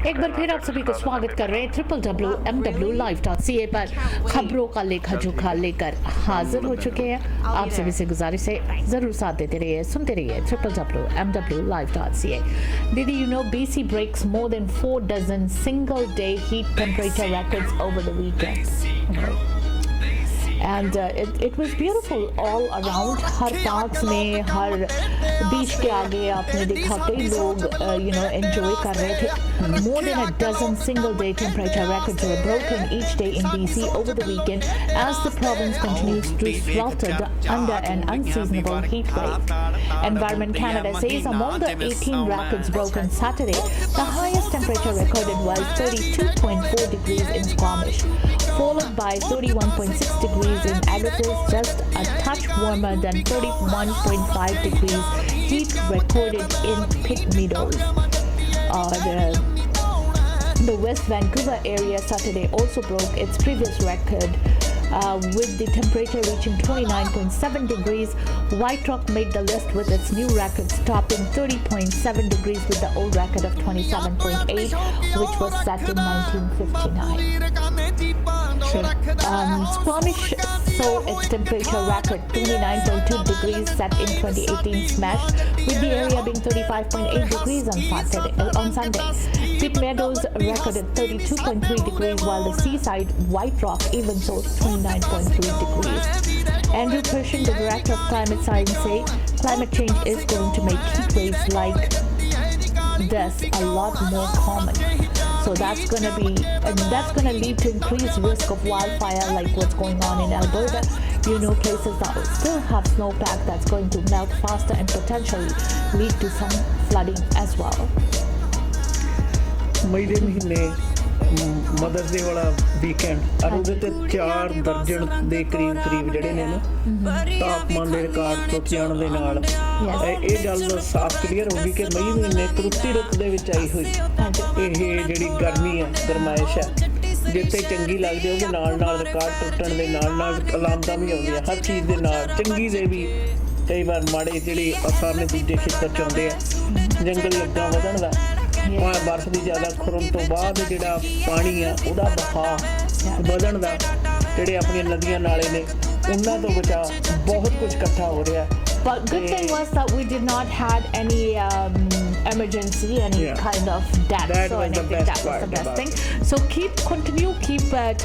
एक बार फिर आप सभी को स्वागत कर रहे हैं www.mw.live.ca पर खबरों का लेखा जोखा लेकर हाजिर हो चुके हैं। आप सभी से गुजारिश है जरूर साथ देते रहिए, सुनते रहिए www.mw.live.ca। Did you know BC breaks more than 4 dozen single day heat temperature records over the weekend? And it was beautiful all around. Her parks में, हर बीच के आगे आपने देखा कई लोग enjoy कर रहे थे. More than a dozen single-day temperature records were broken each day in BC over the weekend as the province continues to swelter under an unseasonable heat wave. Environment Canada says among the 18 records broken Saturday, the highest temperature recorded was 32.4 degrees in Squamish, followed by 31.6 degrees in Agassiz, just a touch warmer than 31.5 degrees heat recorded in Pitt Meadows. The West Vancouver area Saturday also broke its previous record with the temperature reaching 29.7 degrees. White Rock made the list with its new record, topping 30.7 degrees with the old record of 27.8, which was set in 1959. Squamish saw its temperature record 29.2 degrees set in 2018 smash, with the area being 35.8 degrees on Sunday. Pitt Meadows recorded 32.3 degrees, while the seaside White Rock even saw 29.3 degrees. Andrew Christian, the director of climate science, said climate change is going to make heat waves like this a lot more common. So that's going to lead to increased risk of wildfire, like what's going on in Alberta. Places that will still have snowpack that's going to melt faster and potentially lead to some flooding as well. मई के महीने mother's day वाला weekend और ਉਹਦੇ ਤੇ 4 ਦਰਜਨ ਦੇ ਕਰੀਬ ਜਿਹੜੇ ਨੇ ਨਾ ਤਾਪਮਾਨ ਦੇ ਰਿਕਾਰਡ ਟੁੱਟ ਜਾਣ ਦੇ ਨਾਲ ਇਹ ਗੱਲ ਸਾਫ਼ ਕਲੀਅਰ ਹੋ ਗਈ ਕਿ ਮਈ ਮਹੀਨੇ ਤਰੁੱਤੀ ਰੁੱਤ ਦੇ ਵਿੱਚ ਆਈ ਹੋਈ ਇਹ ਜਿਹੜੀ ਗਰਮੀ ਹੈ ਗਰਮਾਇਸ਼ ਹੈ ਜਿੱਥੇ ਚੰਗੀ ਲੱਗਦੀ ਉਹਦੇ ਨਾਲ ਰਿਕਾਰਡ ਟੁੱਟਣ ਦੇ ਨਾਲ ਅਲਾਮਤਾਂ ਵੀ ਆਉਂਦੀਆਂ ਹਰ ਚੀਜ਼ ਦੇ ਨਾਲ ਚੰਗੀ ਦੇ ਵੀ ਕਈ ਵਾਰ ਮਾੜੇ ਜਿਹੜੇ ਅਸਰ ਨੇ ਦੂਜੇ ਖੇਤਰ ਚ ਆਉਂਦੇ ਆ ਜੰਗਲ ਲੱਗਾ ਵਧਣ ਦਾ बर्फ की ज़्यादा खुरन तो बाद जो पानी आ उहदा बहाव बढ़न का जोड़े अपनी नदियां नाले ने उन्हां तो बचा बहुत कुछ इकट्ठा हो रहा है. But good thing was that we did not had any emergency, any kind of deaths or anything. That was the best thing. So keep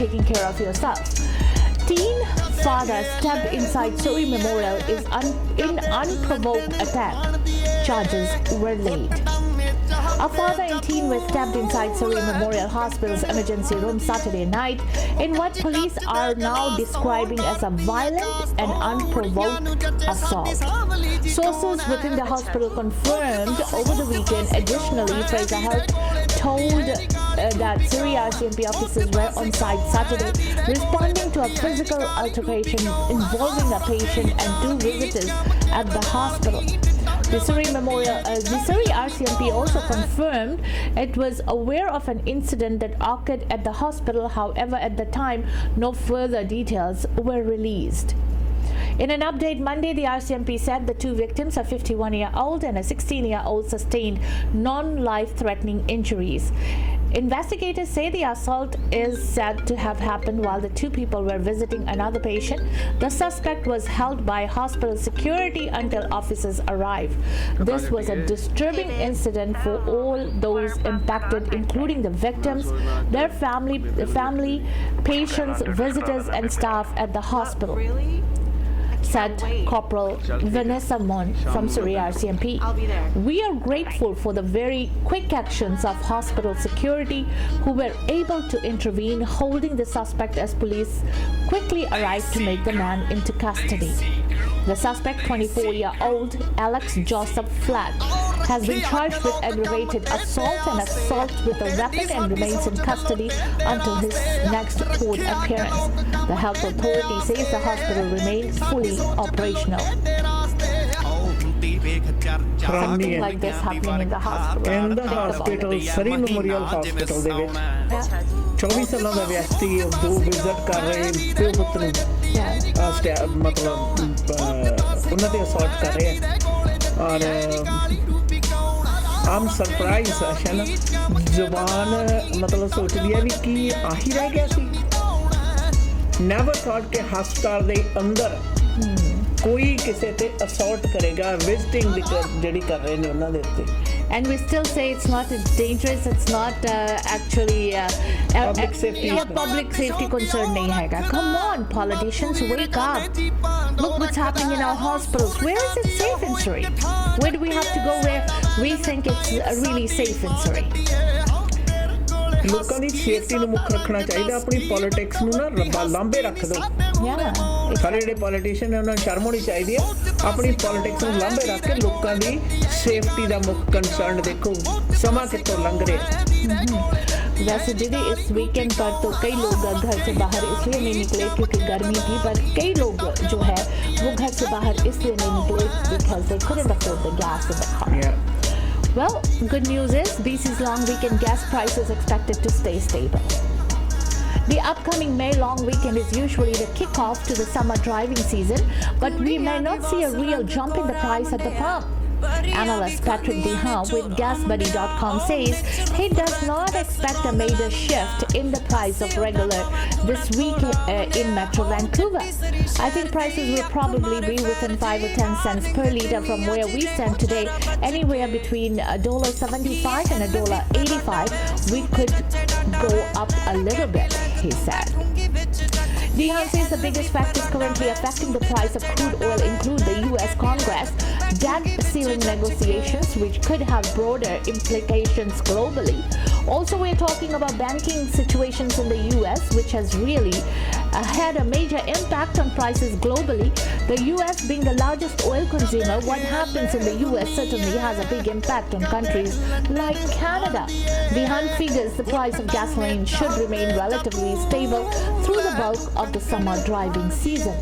taking care of yourself. Teen father stabbed inside Surrey Memorial in unprovoked attack. Charges were laid. A father and teen were stabbed inside Surrey Memorial Hospital's emergency room Saturday night in what police are now describing as a violent and unprovoked assault. Sources within the hospital confirmed over the weekend. Additionally, Fraser Health told that Surrey RCMP officers were on site Saturday responding to a physical altercation involving a patient and 2 visitors at the hospital. The Surrey RCMP also confirmed it was aware of an incident that occurred at the hospital. However, at the time, no further details were released. In an update Monday, the RCMP said the 2 victims, a 51-year-old and a 16-year-old, sustained non-life-threatening injuries. Investigators say the assault is said to have happened while the 2 people were visiting another patient. The suspect was held by hospital security until officers arrived. This was a disturbing incident for all those impacted, including the victims, their family, patients, visitors, and staff at the hospital, said Corporal Vanessa Mon from Surrey RCMP. We are grateful for the very quick actions of hospital security who were able to intervene, holding the suspect as police quickly arrived to make the man into custody. The suspect, 24-year-old Alex Joseph Flack, has been charged with aggravated assault and assault with a weapon and remains in custody until his next court appearance. The health authority says the hospital remains fully operational. Something like this happening in the hospital. In the hospital, Surrey Memorial Hospital ਦੇ ਵਿੱਚ 24 ਸਾਲਾਂ ਦਾ ਵਿਅਕਤੀ 2 visit ਕਰ ਰਹੇ ਪਿਓ ਪੁੱਤਰ ਨੂੰ ਮਤਲਬ ਉਹਨਾਂ ਤੇ ਅਸੌਲਟ ਕਰ ਰਹੇ ਔਰ ਆਮ ਸਰਪ੍ਰਾਈਜ਼ ਹੈ ਨਾ, ਜ਼ੁਬਾਨ ਮਤਲਬ ਸੋਚਦੀ ਹੈ ਵੀ ਕੀ ਆਹੀ ਰਹਿ ਗਿਆ ਸੀ। ਨੈਵਰ ਥਾਟ ਕਿ ਹਸਪਤਾਲ ਦੇ ਅੰਦਰ ਕੋਈ ਕਿਸੇ ਤੇ ਅਸੌਲਟ ਕਰੇਗਾ, ਵਿਜ਼ਿਟਿੰਗ ਦੀ ਜਿਹੜੀ ਕਰ ਰਹੇ ਨੇ ਉਹਨਾਂ ਦੇ ਉੱਤੇ। And we still say it's not dangerous, it's not actually public safety. Public safety concern nahi hai. Come on, politicians, wake up. Look what's happening in our hospitals. Where is it safe in Surrey? Where do we have to go where we think it's really safe in Surrey? ਲੋਕਾਂ ਦੀ safety ਨੂੰ ਮੁੱਖ ਰੱਖਣਾ ਚਾਹੀਦਾ, ਆਪਣੀ politics ਨੂੰ ਨਾ ਰੱਬਾ ਲਾਂਭੇ ਰੱਖ ਦਿਓ। ਸਾਰੇ ਜਿਹੜੇ ਪੋਲੀਟੀਸ਼ੀਅਨ ਨੇ ਉਹਨਾਂ ਨੂੰ ਸ਼ਰਮ ਹੋਣੀ ਚਾਹੀਦੀ ਹੈ, ਆਪਣੀ ਪੋਲੀਟਿਕਸ ਨੂੰ ਲਾਂਭੇ ਰੱਖ ਕੇ ਲੋਕਾਂ ਦੀ ਸੇਫਟੀ ਦਾ ਮੁੱਖ ਕੰਸਰਨ ਦੇਖੋ। ਸਮਾਂ ਕਿੱਥੋਂ ਲੰਘ ਰਿਹਾ। वैसे दीदी इस वीकेंड पर तो कई लोग घर से बाहर इसलिए नहीं निकले क्योंकि गर्मी थी, पर कई लोग जो है वो घर से बाहर इसलिए नहीं निकले because they couldn't afford the gas in the car. Well, good news is BC's long weekend gas prices expected to stay stable. The upcoming May long weekend is usually the kickoff to the summer driving season, but we may not see a real jump in the price at the pump. Analyst Patrick Dehan with GasBuddy.com says he does not expect a major shift in the price of regular this week in Metro Vancouver. I think prices will probably be within 5 or 10 cents per litre from where we stand today, anywhere between $1.75 and $1.85. We could go up a little bit, he said. Dehan says the biggest factors currently affecting the price of crude oil include the U.S. Congress debt ceiling negotiations, which could have broader implications globally. Also, we're talking about banking situations in the U.S., which has really had a major impact on prices globally. The U.S. being the largest oil consumer, what happens in the U.S. certainly has a big impact on countries like Canada. Dehan figures the price of gasoline should remain relatively stable through the bulk of the summer driving season.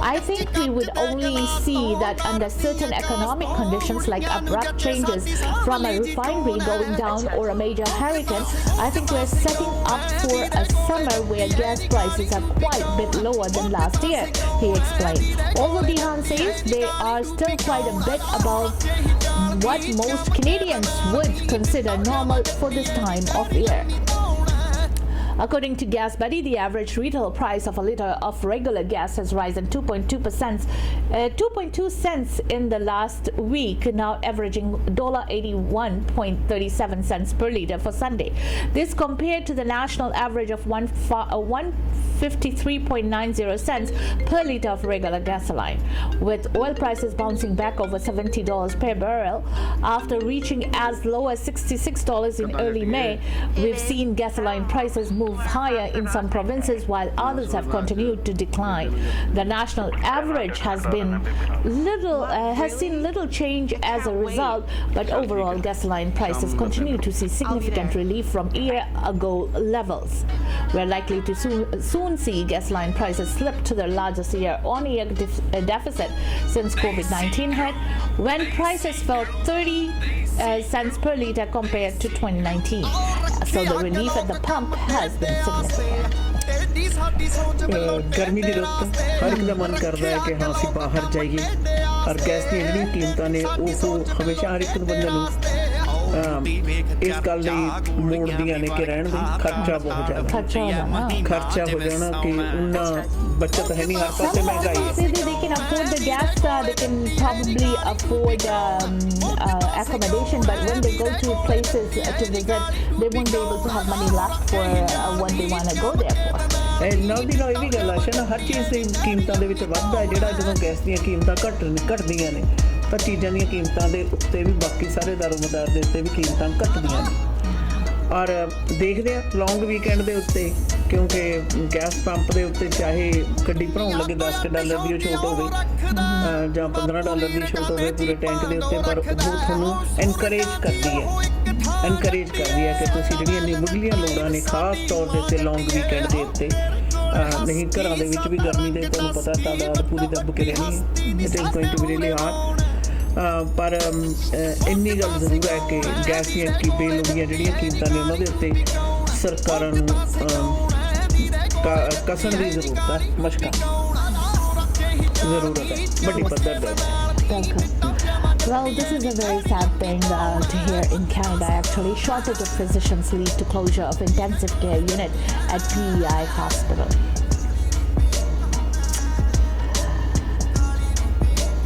I think we would only see that under certain economic conditions like abrupt changes from a refinery going down or a major hurricane. I think we're setting up for a summer where gas prices are quite a bit lower than last year, he explained. Although Dehan says they are still quite a bit above what most Canadians would consider normal for this time of year. According to Gas Buddy, the average retail price of a litre of regular gas has risen 2.2 cents in the last week, now averaging $81.37 cents per litre for Sunday. This compared to the national average of 153.90 cents per litre of regular gasoline. With oil prices bouncing back over $70 per barrel after reaching as low as $66 in early May, we've seen gasoline prices move higher in some provinces while others have continued to decline. The national average has seen little change as a result, but overall gasoline prices continue to see significant relief from year-ago levels. We're likely to soon see gasoline prices slip to their largest year-on-year deficit since COVID-19 hit, when prices fell 30 cents per litre compared to 2019. So the relief at the pump has been significant. गर्मी की रुत हर एक का मन करता है कि हाँ असीं बाहर जाइए, और गैस दी जिहड़ियां कीमतां ने वो हमेशा हर एक बंदे नूं इस गल लई मोड़दियां ने कि रहण दी खर्चा बहुत ज़्यादा खर्चा हो जाना कि उन्ना बचत है नहीं, हर पासे महंगाई है। They can afford the gas, they can probably afford accommodation, but when they go to places to visit, they won't be able to have money left for what they want to go there for. ਨਾਲ ਦੀ ਨਾਲ ਇਹ ਵੀ ਗੱਲ ਆ ਨਾ, ਹਰ ਚੀਜ਼ ਦੀ ਕੀਮਤਾਂ ਦੇ ਵਿੱਚ ਵਾਧਾ ਹੈ ਜਿਹੜਾ ਜਦੋਂ ਗੈਸ ਦੀਆਂ ਕੀਮਤਾਂ ਘਟਦੀਆਂ ਨੇ ਤਾਂ ਚੀਜ਼ਾਂ ਦੀਆਂ ਕੀਮਤਾਂ ਦੇ ਉੱਤੇ ਵੀ ਬਾਕੀ ਸਾਰੇ ਦਾਰੋਮਦਾਰ ਦੇ ਉੱਤੇ ਵੀ ਕੀਮਤਾਂ ਘਟਦੀਆਂ ਨੇ। ਔਰ ਦੇਖਦੇ ਆ ਲੌਂਗ ਵੀਕਐਂਡ ਦੇ ਉੱਤੇ, ਕਿਉਂਕਿ ਗੈਸ ਪੰਪ ਦੇ ਉੱਤੇ ਚਾਹੇ ਗੱਡੀ ਭਰਾਉਣ ਲੱਗੇ $10 ਦੀ ਛੋਟ ਹੋਵੇ ਜਾਂ $15 ਦੀ ਛੋਟ ਹੋਵੇ ਪੂਰੇ ਟੈਂਕ ਦੇ ਉੱਤੇ, ਪਰ ਉਹ ਤੁਹਾਨੂੰ ਐਨਕਰੇਜ ਕਰਦੀ ਹੈ ਕਿ ਤੁਸੀਂ ਜਿਹੜੀਆਂ ਇੰਨੀ ਮੁੱਢਲੀਆਂ ਲੋੜਾਂ ਨੇ ਖਾਸ ਤੌਰ ਦੇ ਉੱਤੇ ਲੌਂਗ ਵੀਕਐਂਡ ਦੇ ਉੱਤੇ ਨਹੀਂ, ਘਰਾਂ ਦੇ ਵਿੱਚ ਵੀ ਗਰਮੀ ਦੇ ਤੁਹਾਨੂੰ ਪਤਾ ਤਾਦਾਦ ਪੂਰੀ ਦੱਬ ਕੇ ਰਹਿਣੀ ਹੈ, it is going to be really hard. ਪਰ ਇੰਨੀ ਗੱਲ ਜ਼ਰੂਰ ਹੈ ਕਿ ਗੈਸ ਦੀਆਂ ਬੇਲੋੜੀਆਂ ਜਿਹੜੀਆਂ ਕੀਮਤਾਂ ਨੇ ਉਹਨਾਂ ਦੇ ਉੱਤੇ ਸਰਕਾਰਾਂ ਨੂੰ ਕਸਣ ਦੀ ਜ਼ਰੂਰਤ ਹੈ, ਮਸ਼ਕਾਂ ਜ਼ਰੂਰਤ ਹੈ ਵੱਡੀ ਪੱਧਰ 'ਤੇ। Well, this is a very sad thing to hear in Canada, actually. Shortage of physicians lead to closure of intensive care unit at PEI Hospital.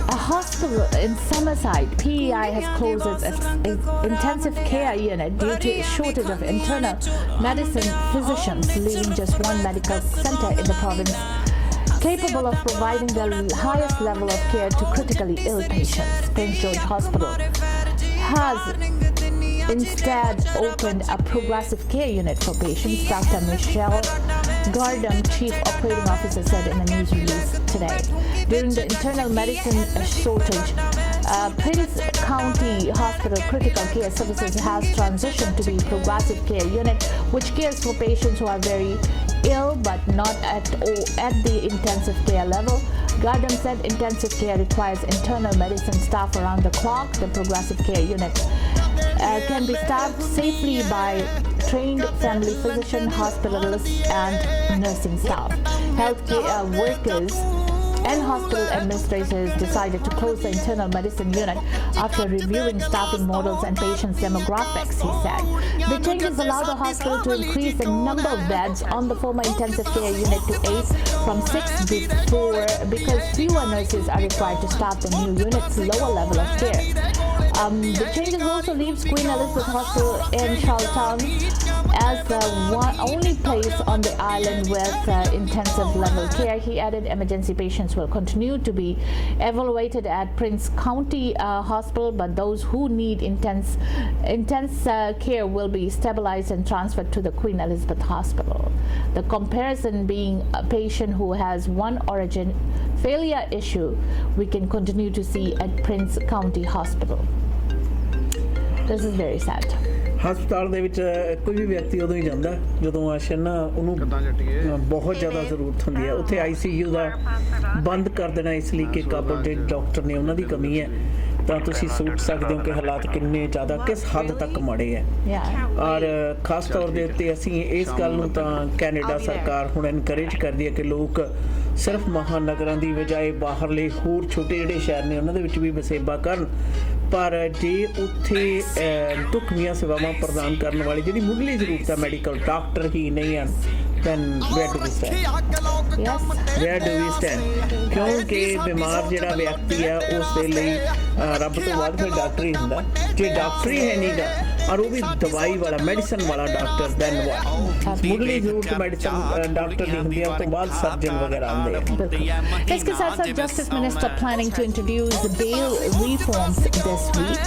A hospital in Summerside, PEI has closed its intensive care unit due to a shortage of internal medicine physicians, leaving just one medical center in the province capable of providing the highest level of care to critically ill patients. Prince George Hospital has instead opened a progressive care unit for patients, Dr. Michelle Gardam, Chief Operating Officer, said in a news release today. During the internal medicine shortage, Prince County Hospital Critical Care Services has transitioned to be progressive care unit, which cares for patients who are very ill but not at the intensive care level. Gardam said intensive care requires internal medicine staff around the clock. The progressive care unit can be staffed safely by trained family physician, hospitalists, and nursing staff. Healthcare workers and hospital administrators decided to close the internal medicine unit after reviewing staffing models and patients' demographics, he said. The changes allow the hospital to increase the number of beds on the former intensive care unit to 8 from 6 before, because fewer nurses are required to staff the new unit's lower level of care. The changes also leaves Queen Elizabeth Hospital in Charlottetown as the only place on the island with intensive level care. He added emergency patients will continue to be evaluated at Prince County Hospital, but those who need intense care will be stabilized and transferred to the Queen Elizabeth Hospital. The comparison being a patient who has one organ failure issue we can continue to see at Prince County Hospital. This is very sad. ਹਸਪਤਾਲ ਦੇ ਵਿੱਚ ਕੋਈ ਵੀ ਵਿਅਕਤੀ ਉਦੋਂ ਹੀ ਜਾਂਦਾ ਜਦੋਂ ਆਸ਼ਰ ਨਾ ਉਹਨੂੰ ਬਹੁਤ ਜ਼ਿਆਦਾ ਜ਼ਰੂਰਤ ਹੁੰਦੀ ਹੈ। ਉੱਥੇ ICU ਦਾ ਬੰਦ ਕਰ ਦੇਣਾ ਇਸ ਲਈ ਕਿ ਕਾਬਲ ਦੇ ਡਾਕਟਰ ਨੇ ਉਹਨਾਂ ਦੀ ਕਮੀ ਹੈ, ਤਾਂ ਤੁਸੀਂ ਸੋਚ ਸਕਦੇ ਹੋ ਕਿ ਹਾਲਾਤ ਕਿੰਨੇ ਜ਼ਿਆਦਾ ਕਿਸ ਹੱਦ ਤੱਕ ਮਾੜੇ ਹੈ। ਔਰ ਖਾਸ ਤੌਰ ਦੇ ਉੱਤੇ ਅਸੀਂ ਇਸ ਗੱਲ ਨੂੰ ਤਾਂ ਕੈਨੇਡਾ ਸਰਕਾਰ ਹੁਣ ਇਨਕਰੇਜ ਕਰਦੀ ਹੈ ਕਿ ਲੋਕ ਸਿਰਫ ਮਹਾਨਗਰਾਂ ਦੀ ਬਜਾਏ ਬਾਹਰਲੇ ਹੋਰ ਛੋਟੇ ਜਿਹੜੇ ਸ਼ਹਿਰ ਨੇ ਉਹਨਾਂ ਦੇ ਵਿੱਚ ਵੀ ਵਸੇਬਾ ਕਰਨ, ਪਰ ਜੇ ਉੱਥੇ ਢੁਕਵੀਆਂ ਸੇਵਾਵਾਂ ਪ੍ਰਦਾਨ ਕਰਨ ਵਾਲੀ ਜਿਹੜੀ ਮੁੱਢਲੀ ਜ਼ਰੂਰਤ ਹੈ ਮੈਡੀਕਲ ਡਾਕਟਰ ਹੀ ਨਹੀਂ ਹਨ, then where do we stand? Yes. Where do we stand? ਕਿਉਂਕਿ ਬਿਮਾਰ ਜਿਹੜਾ ਵਿਅਕਤੀ ਹੈ ਉਸ ਦੇ ਲਈ ਰੱਬ ਤੋਂ ਬਾਅਦ ਫਿਰ ਡਾਕਟਰ ਹੀ ਹੁੰਦਾ। ਜੇ ਡਾਕਟਰ ਹੀ ਹੈ ਨਹੀਂਗਾ और वो भी दवाई वाला मेडिसिन वाला डॉक्टर देन व्हाट मुगली जरूरत मेडिसिन डॉक्टर की होती है तो बाद सर्जन वगैरह आते हैं। इसके साथ साथ justice minister planning to introduce bail reforms this week.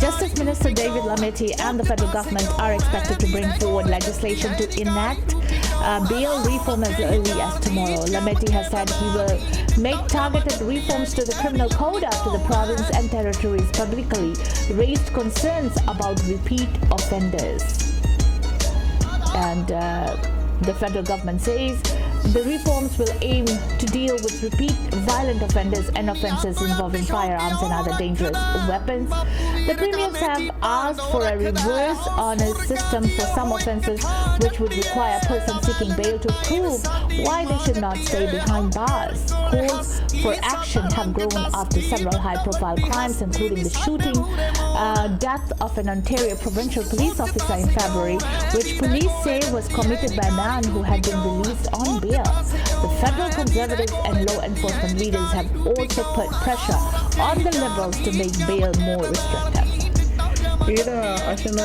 Justice Minister David Lametti and the federal government are expected to bring forward legislation to enact bail reform as early as tomorrow. Lametti has said he will make targeted reforms to the criminal code after the province and territories publicly raised concerns about repeat offenders. And the federal government says the reforms will aim to deal with repeat violent offenders and offences involving firearms and other dangerous weapons. The premiers have asked for a reverse honor system for some offences, which would require a person seeking bail to prove why they should not stay behind bars. Calls for action have grown after several high-profile crimes, including the shooting, death of an Ontario provincial police officer in February, which police say was committed by a man who had been released on bail. The federal conservatives and law enforcement leaders have also put pressure on the Liberals to make bail more restrictive. ਇਹਦਾ ਅਸਲ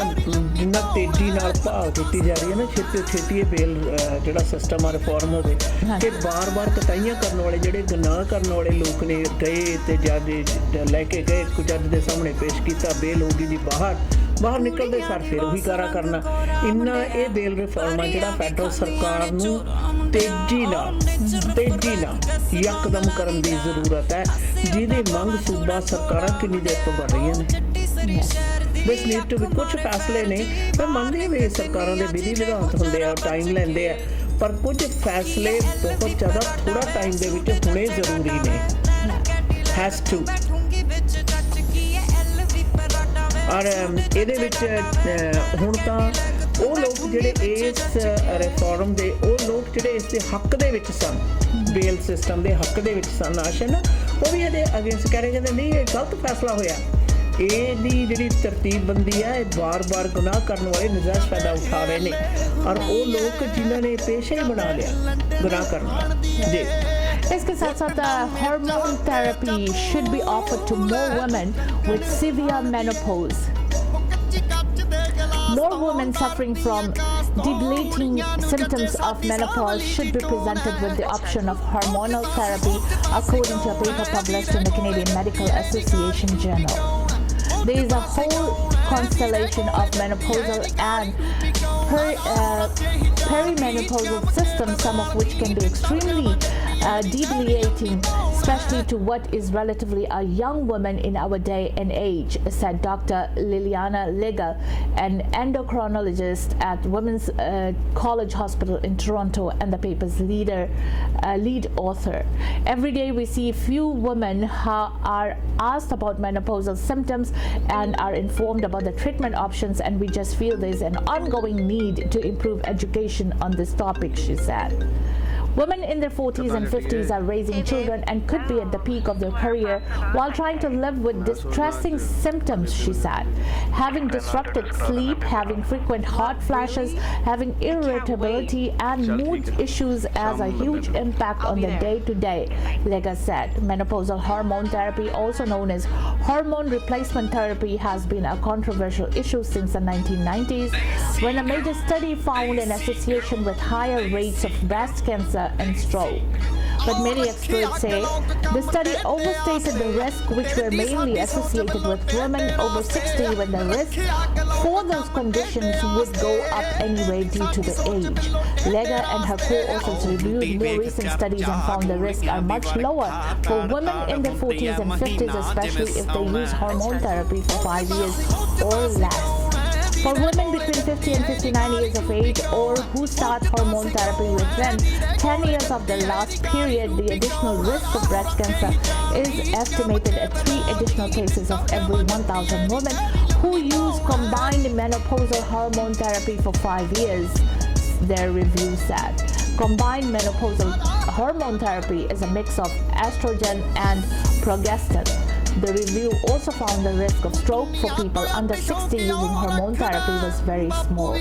ਜਿੰਨਾ ਤੇਜ਼ੀ ਨਾਲ ਭਾਲ ਕੀਤੀ ਜਾ ਰਹੀ ਹੈ ਨਾ ਛੇਤੀ ਬੇਲ ਜਿਹੜਾ ਸਿਸਟਮ ਆ ਰਿਫਾਰਮ ਹੋਵੇ ਤੇ ਬਾਰ-ਬਾਰ ਕਤਾਈਆਂ ਕਰਨ ਵਾਲੇ ਜਿਹੜੇ ਗੁਨਾਹ ਕਰਨ ਵਾਲੇ ਲੋਕ ਨੇ ਗਏ ਤੇ ਜੱਜ ਲੈ ਕੇ ਗਏ ਜੱਜ ਦੇ ਸਾਹਮਣੇ ਪੇਸ਼ ਕੀਤਾ ਬੇਲ ਹੋ ਗਈ ਜੀ ਬਾਹਰ ਨਿਕਲਦੇ ਸਰ ਫਿਰ ਉਹੀ ਕਾਰਾ ਕਰਨਾ ਇੰਨਾ ਇਹ ਬੇਲ ਰਿਫਾਰਮ ਆ ਜਿਹੜਾ ਫੈਡਰਲ ਸਰਕਾਰ ਨੂੰ ਤੇਜ਼ੀ ਨਾਲ ਯਕਦਮ ਕਰਨ ਦੀ ਜ਼ਰੂਰਤ ਹੈ ਜਿਹਦੀ ਮੰਗ ਸੂਬਾ ਸਰਕਾਰਾਂ ਕਿੰਨੀ ਦੇਰ ਤੋਂ ਕਰ ਰਹੀਆਂ ਨੇ। This need to be ਕੁਛ ਫੈਸਲੇ ਨੇ ਮੈਂ ਮੰਨਦੀ ਹਾਂ ਵੀ ਸਰਕਾਰਾਂ ਦੇ ਵਿਧੀ ਵਿਧਾਨ ਹੁੰਦੇ ਆ ਟਾਈਮ ਲੈਂਦੇ ਆ ਪਰ ਕੁਝ ਫੈਸਲੇ ਬਹੁਤ ਜ਼ਿਆਦਾ ਥੋੜਾ ਟਾਈਮ ਦੇ ਵਿੱਚ ਹੋਣੇ ਜ਼ਰੂਰੀ ਨੇ has to ਔਰ ਇਹਦੇ ਵਿੱਚ ਹੁਣ ਤਾਂ ਉਹ ਲੋਕ ਜਿਹੜੇ ਇਸ ਰਿਫਾਰਮ ਦੇ ਉਹ ਲੋਕ ਜਿਹੜੇ ਇਸ ਦੇ ਹੱਕ ਦੇ ਵਿੱਚ ਸਨ ਬੇਲ ਸਿਸਟਮ ਦੇ ਹੱਕ ਦੇ ਵਿੱਚ ਸਨ ਆਸ਼ਨ ਉਹ ਵੀ ਇਹਦੇ ਅਗੇਂਸਟ ਕਹਿ ਰਹੇ, ਕਹਿੰਦੇ ਨਹੀਂ ਇਹ ਗਲਤ ਫੈਸਲਾ ਹੋਇਆ। ਇਹਦੀ ਜਿਹੜੀ ਤਰਤੀਬਬੰਦੀ ਹੈ, ਇਹ ਵਾਰ-ਵਾਰ ਗੁਨਾਹ ਕਰਨ ਵਾਲੇ ਨਜਾਇਜ਼ ਫਾਇਦਾ ਉਠਾ ਰਹੇ ਨੇ, ਔਰ ਉਹ ਲੋਕ ਜਿਨ੍ਹਾਂ ਨੇ ਪੇਸ਼ਾ ਹੀ ਬਣਾ ਲਿਆ ਗੁਨਾਹ ਕਰਨਾ। ਜੀ इसके साथ साथ hormone therapy should be offered to more women with severe menopause. More women suffering from debilitating symptoms of menopause should be presented with the option of hormonal therapy, according to a paper published in the Canadian Medical Association Journal. There is a whole constellation of menopausal and perimenopausal systems, some of which can be extremely debilitating, especially to what is relatively a young woman in our day and age, said Dr. Liliana Lega, an endocrinologist at Women's College Hospital in Toronto and the paper's lead author. Every day we see few women are asked about menopausal symptoms and are informed about the treatment options, and we just feel there's an ongoing need to improve education on this topic, she said. Women in their 40s and 50s are raising children and could be at the peak of their career while trying to live with distressing symptoms, she said. Having disrupted sleep, having frequent hot flashes, having irritability and mood issues has a huge impact on their day-to-day, Lega said. Menopausal hormone therapy, also known as hormone replacement therapy, has been a controversial issue since the 1990s, when a major study found an association with higher rates of breast cancer and stroke. But many experts say the study overstated the risk, which were mainly associated with women over 60, when the risk for those conditions would go up anyway due to the age. Lega and her co-authors reviewed more recent studies and found the risks are much lower for women in their 40s and 50s, especially if they use hormone therapy for 5 years or less. For women between 50 and 59 years of age, or who start hormone therapy within 10 years of their last period, the additional risk of breast cancer is estimated at 3 additional cases of every 1,000 women who use combined menopausal hormone therapy for 5 years, their review said. Combined menopausal hormone therapy is a mix of estrogen and progestin. The review also found the risk of stroke for people under 60 using hormone therapy was very small.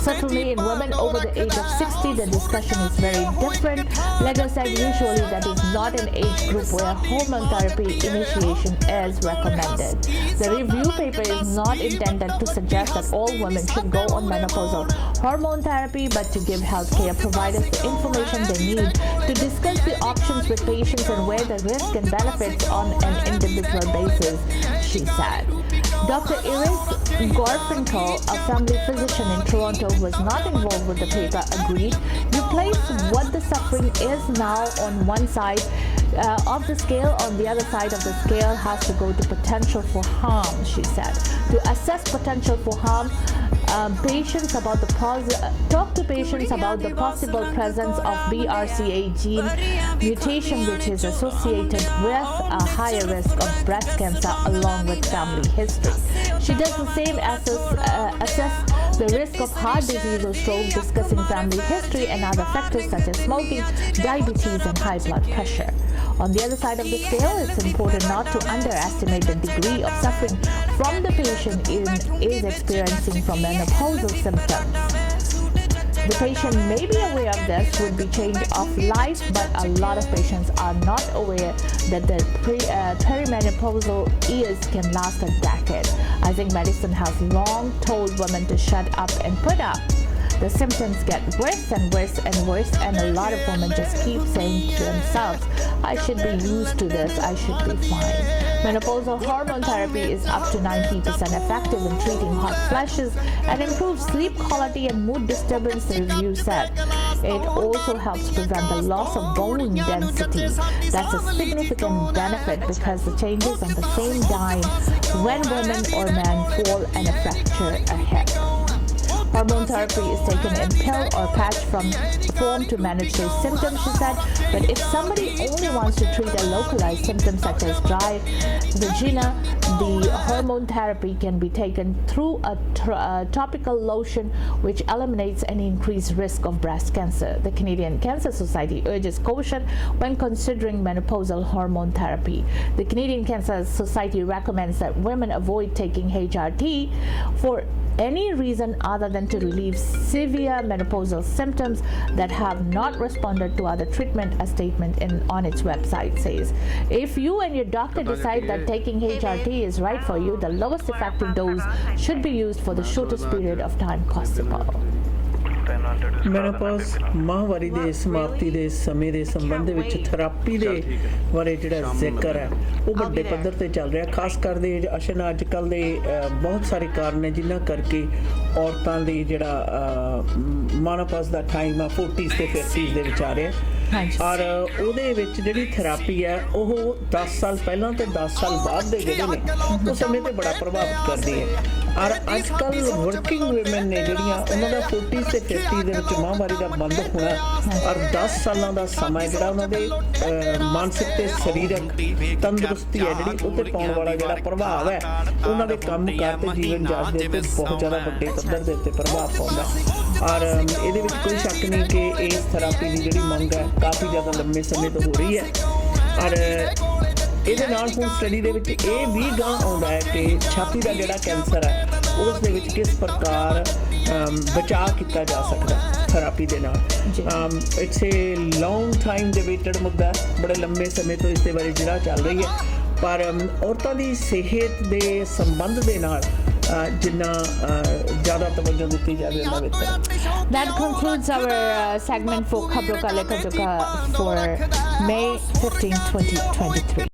Certainly in women over the age of 60, the discussion is very different. Lega said usually that is not an age group where hormone therapy initiation is recommended. The review paper is not intended to suggest that all women should go on menopausal hormone therapy, but to give healthcare providers the information they need to discuss the options with patients and weigh the risk and benefits on an individual basis, she said. Dr. Iris Garfinkel, a family physician in Toronto who was not involved with the paper, agreed. You place what the suffering is now on one side of the scale, on the other side of the scale has to go to potential for harm, she said. To assess potential for harm, talk to patients about the possible presence of BRCA gene mutation, which is associated with a higher risk of breast cancer along with family history. She does the same assess the risk of heart disease or stroke, discussing family history and other factors such as smoking, diabetes and high blood pressure. On the other side of the scale, it's important not to underestimate the degree of suffering from the patient is experiencing from menopausal symptoms. The patient may be aware of this would be change of life, but a lot of patients are not aware that the perimenopausal years can last a decade. I think medicine has long told women to shut up and put up. The symptoms get worse and worse and worse, and a lot of women just keep saying to themselves, I should be used to this, I should be fine. Menopausal hormone therapy is up to 90% effective in treating hot flashes and improves sleep quality and mood disturbance, the review said. It also helps prevent the loss of bone density. That's a significant benefit because the changes on the same dime when women or men fall and a fracture a hip. Hormone therapy is taken in pill or patch form to manage those symptoms, she said. But if somebody only wants to treat a localized symptom such as dry vagina, the hormone therapy can be taken through a topical lotion which eliminates any increased risk of breast cancer. The Canadian Cancer Society urges caution when considering menopausal hormone therapy. The Canadian Cancer Society recommends that women avoid taking HRT for any reason other than to relieve severe menopausal symptoms that have not responded to other treatment, a statement on its website says. If you and your doctor decide that taking HRT is right for you, the lowest effective dose should be used for the shortest period of time possible. ਮੈਨੋਪੌਜ਼ ਮਾਹਵਾਰੀ ਦੇ ਸਮਾਪਤੀ ਦੇ ਸਮੇਂ ਦੇ ਸੰਬੰਧ ਵਿੱਚ therapy ਦੇ ਬਾਰੇ ਜਿਹੜਾ ਜ਼ਿਕਰ ਹੈ ਉਹ ਵੱਡੇ ਪੱਧਰ ਤੇ ਚੱਲ ਰਿਹਾ, ਖਾਸ ਕਰਦੇ ਅਸ਼ਨ ਅੱਜ ਕੱਲ੍ਹ ਦੇ ਬਹੁਤ ਸਾਰੇ ਕਾਰਨ ਨੇ ਜਿਨ੍ਹਾਂ ਕਰਕੇ ਔਰਤਾਂ ਦੀ ਜਿਹੜਾ ਮੈਨੋਪੌਜ਼ ਦਾ ਟਾਈਮ ਆ 40s ਤੇ 50s ਦੇ ਵਿੱਚ ਆ ਰਿਹਾ ਔਰ ਉਹਦੇ ਵਿੱਚ ਜਿਹੜੀ ਥੈਰੇਪੀ ਹੈ ਉਹ 10 ਸਾਲ ਪਹਿਲਾਂ ਤੇ 10 ਸਾਲ ਬਾਅਦ ਦੇ ਜਿਹੜੇ ਨੇ ਉਹ ਸਮੇਂ ਤੇ ਬੜਾ ਪ੍ਰਭਾਵਿਤ ਕਰਦੀ ਹੈ। ਔਰ ਅੱਜ ਕੱਲ੍ਹ ਵਰਕਿੰਗ ਵੂਮਨ ਨੇ ਜਿਹੜੀਆਂ ਉਹਨਾਂ ਦਾ 40s ਤੇ 50s ਦੇ ਵਿੱਚ ਮਾਹਵਾਰੀ ਦਾ ਬੰਦ ਹੋਣਾ ਔਰ 10 ਸਾਲਾਂ ਦਾ ਸਮਾਂ ਜਿਹੜਾ ਉਹਨਾਂ ਦੇ ਮਾਨਸਿਕ ਤੇ ਸਰੀਰਕ ਤੰਦਰੁਸਤੀ ਹੈ ਜਿਹੜੀ ਉੱਤੇ ਪਾਉਣ ਵਾਲਾ ਜਿਹੜਾ ਪ੍ਰਭਾਵ ਹੈ ਉਹਨਾਂ ਦੇ ਕੰਮ ਕਾਰ ਤੇ ਜੀਵਨ ਜਾਚ ਦੇ ਉੱਤੇ ਬਹੁਤ ਜ਼ਿਆਦਾ ਵੱਡੇ ਪੱਧਰ ਦੇ ਉੱਤੇ ਪ੍ਰਭਾਵ ਪਾਉਂਦਾ। ਔਰ ਇਹਦੇ ਵਿੱਚ ਕੋਈ ਸ਼ੱਕ ਨਹੀਂ ਕਿ ਇਸ ਥੈਰੇਪੀ ਦੀ ਜਿਹੜੀ ਮੰਗ ਹੈ ਕਾਫੀ ਜ਼ਿਆਦਾ ਲੰਮੇ ਸਮੇਂ ਤੋਂ ਹੋ ਰਹੀ ਹੈ। ਔਰ ਇਹਦੇ ਨਾਲ ਹੁਣ ਸਟੱਡੀ ਦੇ ਵਿੱਚ ਇਹ ਵੀ ਗਾਂ ਆਉਂਦਾ ਹੈ ਕਿ ਛਾਤੀ ਦਾ ਜਿਹੜਾ ਕੈਂਸਰ ਹੈ ਉਸ ਦੇ ਵਿੱਚ ਕਿਸ ਪ੍ਰਕਾਰ ਬਚਾਅ ਕੀਤਾ ਜਾ ਸਕਦਾ ਥੈਰੇਪੀ ਦੇ ਨਾਲ। ਇਟਸ ਏ ਲੌਂਗ ਟਾਈਮ ਡਿਬੇਟਡ ਮੁੱਦਾ, ਬੜੇ ਲੰਬੇ ਸਮੇਂ ਤੋਂ ਇਸ ਦੇ ਬਾਰੇ ਜਿਹੜਾ ਚੱਲ ਰਹੀ ਹੈ, ਪਰ ਔਰਤਾਂ ਦੀ ਸਿਹਤ ਦੇ ਸੰਬੰਧ ਦੇ ਨਾਲ ਜਿੰਨਾ ਜ਼ਿਆਦਾ ਤਵੱਜੋ ਦਿੱਤੀ ਜਾਵੇ ਉਹਨਾਂ ਵਿੱਚ। That concludes our segment for Khabraan Da Lokha for May 15, 2023.